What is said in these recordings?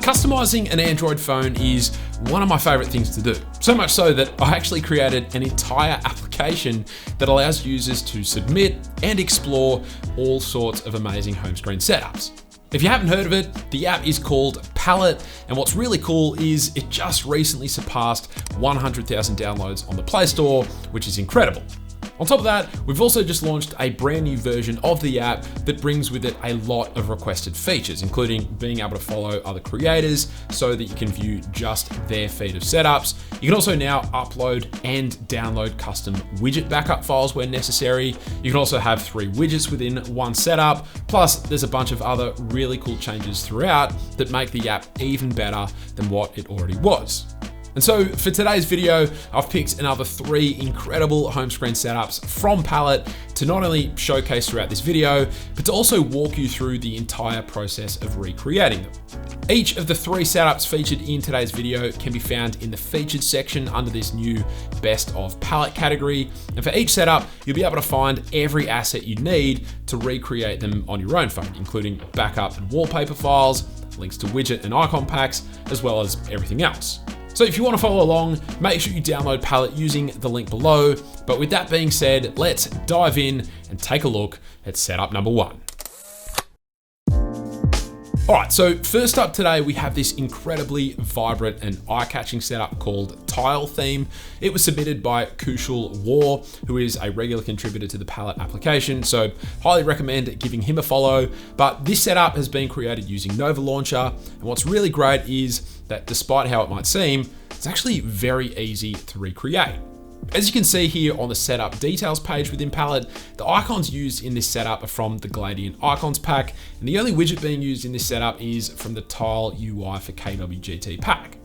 Customizing an Android phone is one of my favorite things to do. So much so that I actually created an entire application that allows users to submit and explore all sorts of amazing home screen setups. If you haven't heard of it, the app is called Palette, and what's really cool is it just recently surpassed 100,000 downloads on the Play Store, which is incredible. On top of that, we've also just launched a brand new version of the app that brings with it a lot of requested features, including being able to follow other creators so that you can view just their feed of setups. You can also now upload and download custom widget backup files where necessary. You can also have 3 widgets within one setup. Plus, there's a bunch of other really cool changes throughout that make the app even better than what it already was. And so for today's video, I've picked another 3 incredible home screen setups from Palette to not only showcase throughout this video, but to also walk you through the entire process of recreating them. Each of the 3 setups featured in today's video can be found in the featured section under this new Best of Palette category. And for each setup, you'll be able to find every asset you need to recreate them on your own phone, including backup and wallpaper files, links to widget and icon packs, as well as everything else. So if you want to follow along, make sure you download Palette using the link below. But with that being said, let's dive in and take a look at setup number 1. All right, so first up today, we have this incredibly vibrant and eye-catching setup called Tile Theme. It was submitted by Kushal War, who is a regular contributor to the Palette application, so highly recommend giving him a follow. But this setup has been created using Nova Launcher, and what's really great is that despite how it might seem, it's actually very easy to recreate. As you can see here on the setup details page within Palette, the icons used in this setup are from the Gradient Icons pack, and the only widget being used in this setup is from the Tile UI for KWGT pack.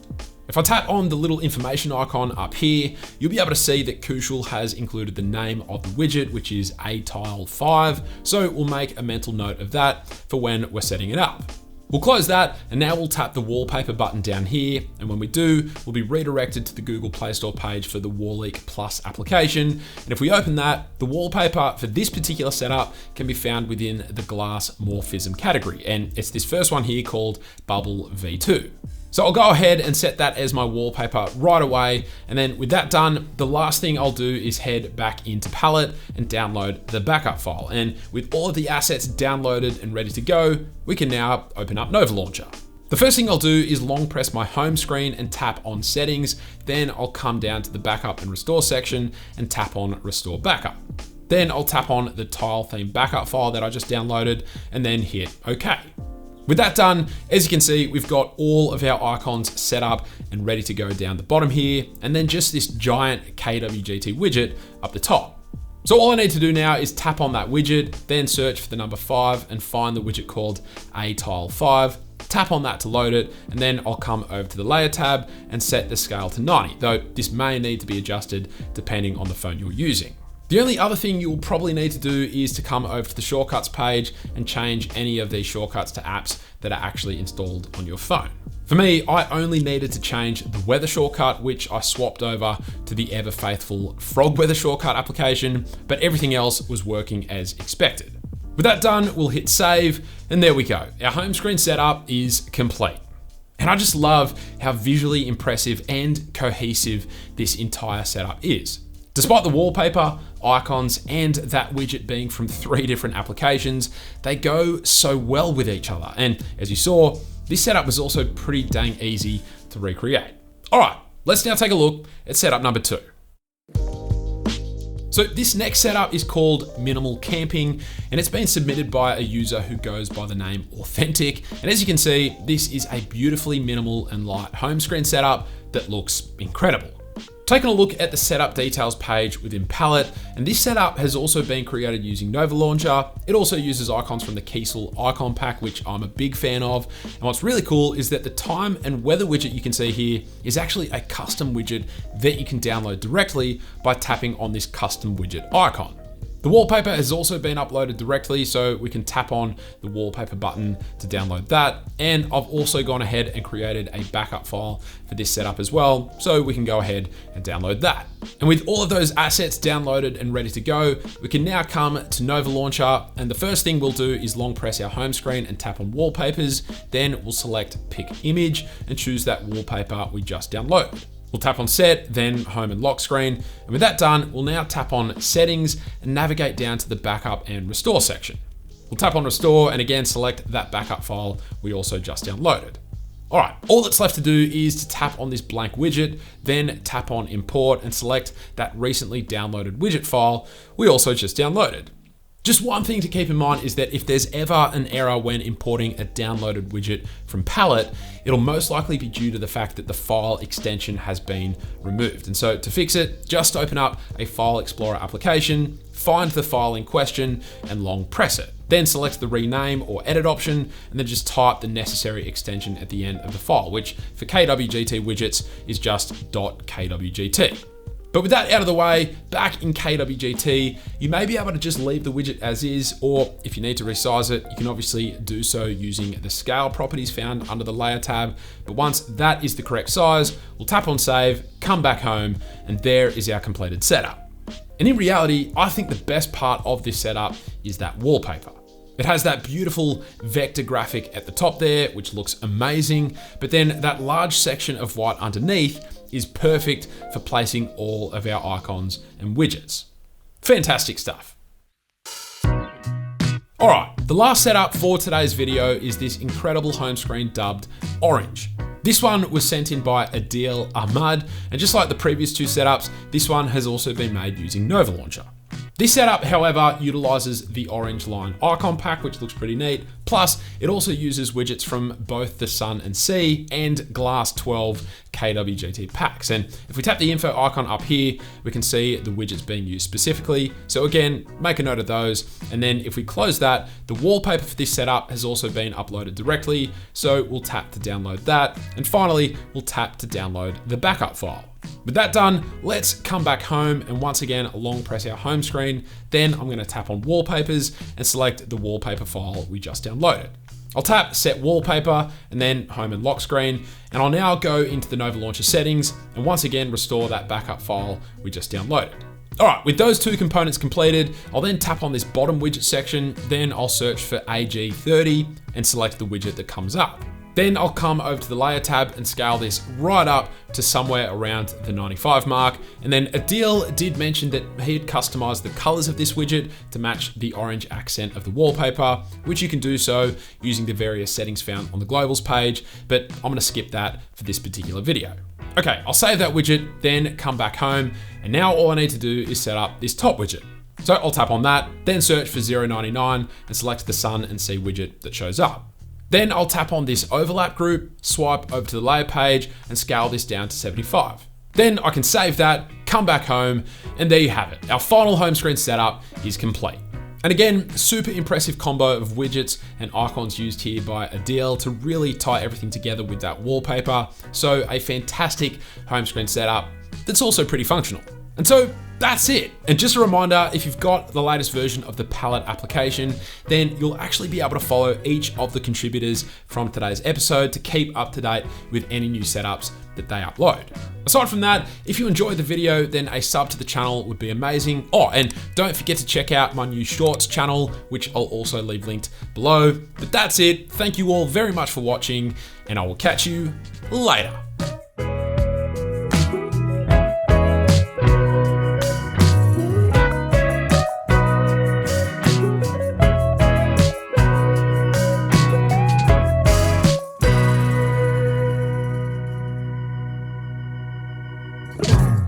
If I tap on the little information icon up here, you'll be able to see that Kushal has included the name of the widget, which is ATile5, so we'll make a mental note of that for when we're setting it up. We'll close that, and now we'll tap the wallpaper button down here. And when we do, we'll be redirected to the Google Play Store page for the Warleak Plus application. And if we open that, the wallpaper for this particular setup can be found within the glass morphism category. And it's this first one here called Bubble V2. So I'll go ahead and set that as my wallpaper right away. And then with that done, the last thing I'll do is head back into Palette and download the backup file. And with all of the assets downloaded and ready to go, we can now open up Nova Launcher. The first thing I'll do is long press my home screen and tap on settings. Then I'll come down to the backup and restore section and tap on restore backup. Then I'll tap on the Tile Theme backup file that I just downloaded and then hit OK. With that done, as you can see, we've got all of our icons set up and ready to go down the bottom here, and then just this giant KWGT widget up the top. So all I need to do now is tap on that widget, then search for the number 5 and find the widget called ATile5, tap on that to load it, and then I'll come over to the layer tab and set the scale to 90, though this may need to be adjusted depending on the phone you're using. The only other thing you'll probably need to do is to come over to the shortcuts page and change any of these shortcuts to apps that are actually installed on your phone. For me, I only needed to change the weather shortcut, which I swapped over to the ever faithful frog weather shortcut application, but everything else was working as expected. With that done, we'll hit save, and there we go. Our home screen setup is complete. And I just love how visually impressive and cohesive this entire setup is. Despite the wallpaper, icons, and that widget being from 3 different applications, they go so well with each other. And as you saw, this setup was also pretty dang easy to recreate. All right, let's now take a look at setup number 2. So this next setup is called Minimal Camping, and it's been submitted by a user who goes by the name Authentic. And as you can see, this is a beautifully minimal and light home screen setup that looks incredible. Taking a look at the setup details page within Palette, and this setup has also been created using Nova Launcher. It also uses icons from the Kiesel icon pack, which I'm a big fan of. And what's really cool is that the time and weather widget you can see here is actually a custom widget that you can download directly by tapping on this custom widget icon. The wallpaper has also been uploaded directly, so we can tap on the wallpaper button to download that. And I've also gone ahead and created a backup file for this setup as well, so we can go ahead and download that. And with all of those assets downloaded and ready to go, we can now come to Nova Launcher, and the first thing we'll do is long press our home screen and tap on wallpapers. Then we'll select pick image and choose that wallpaper we just downloaded. We'll tap on set, then home and lock screen. And with that done, we'll now tap on settings and navigate down to the backup and restore section. We'll tap on restore and again, select that backup file we also just downloaded. All right, all that's left to do is to tap on this blank widget, then tap on import and select that recently downloaded widget file we also just downloaded. Just one thing to keep in mind is that if there's ever an error when importing a downloaded widget from Palette, it'll most likely be due to the fact that the file extension has been removed. And so to fix it, just open up a File Explorer application, find the file in question and long press it. Then select the rename or edit option and then just type the necessary extension at the end of the file, which for KWGT widgets is just .kwgt. But with that out of the way, back in KWGT, you may be able to just leave the widget as is, or if you need to resize it, you can obviously do so using the scale properties found under the layer tab. But once that is the correct size, we'll tap on save, come back home, and there is our completed setup. And in reality, I think the best part of this setup is that wallpaper. It has that beautiful vector graphic at the top there, which looks amazing, but then that large section of white underneath is perfect for placing all of our icons and widgets. Fantastic stuff. All right, the last setup for today's video is this incredible home screen dubbed Orange. This one was sent in by Adil Ahmad, and just like the previous two setups, this one has also been made using Nova Launcher. This setup, however, utilizes the Orange Line icon pack, which looks pretty neat. Plus, it also uses widgets from both the Sun and Sea and Glass 12 KWGT packs. And if we tap the info icon up here, we can see the widgets being used specifically. So again, make a note of those. And then if we close that, the wallpaper for this setup has also been uploaded directly. So we'll tap to download that. And finally, we'll tap to download the backup file. With that done, let's come back home and once again, long press our home screen. Then I'm gonna tap on wallpapers and select the wallpaper file we just downloaded. I'll tap set wallpaper and then home and lock screen. And I'll now go into the Nova Launcher settings and once again, restore that backup file we just downloaded. All right, with those two components completed, I'll then tap on this bottom widget section. Then I'll search for AG30 and select the widget that comes up. Then I'll come over to the layer tab and scale this right up to somewhere around the 95 mark. And then Adil did mention that he had customized the colors of this widget to match the orange accent of the wallpaper, which you can do so using the various settings found on the globals page, but I'm gonna skip that for this particular video. Okay, I'll save that widget, then come back home. And now all I need to do is set up this top widget. So I'll tap on that, then search for 099 and select the Sun and Sea widget that shows up. Then I'll tap on this overlap group, swipe over to the layer page and scale this down to 75. Then I can save that, come back home, and there you have it. Our final home screen setup is complete. And again, super impressive combo of widgets and icons used here by Adil to really tie everything together with that wallpaper. So a fantastic home screen setup that's also pretty functional. And so that's it. And just a reminder, if you've got the latest version of the Palette application, then you'll actually be able to follow each of the contributors from today's episode to keep up to date with any new setups that they upload. Aside from that, if you enjoyed the video, then a sub to the channel would be amazing. Oh, and don't forget to check out my new shorts channel, which I'll also leave linked below. But that's it. Thank you all very much for watching, and I will catch you later. You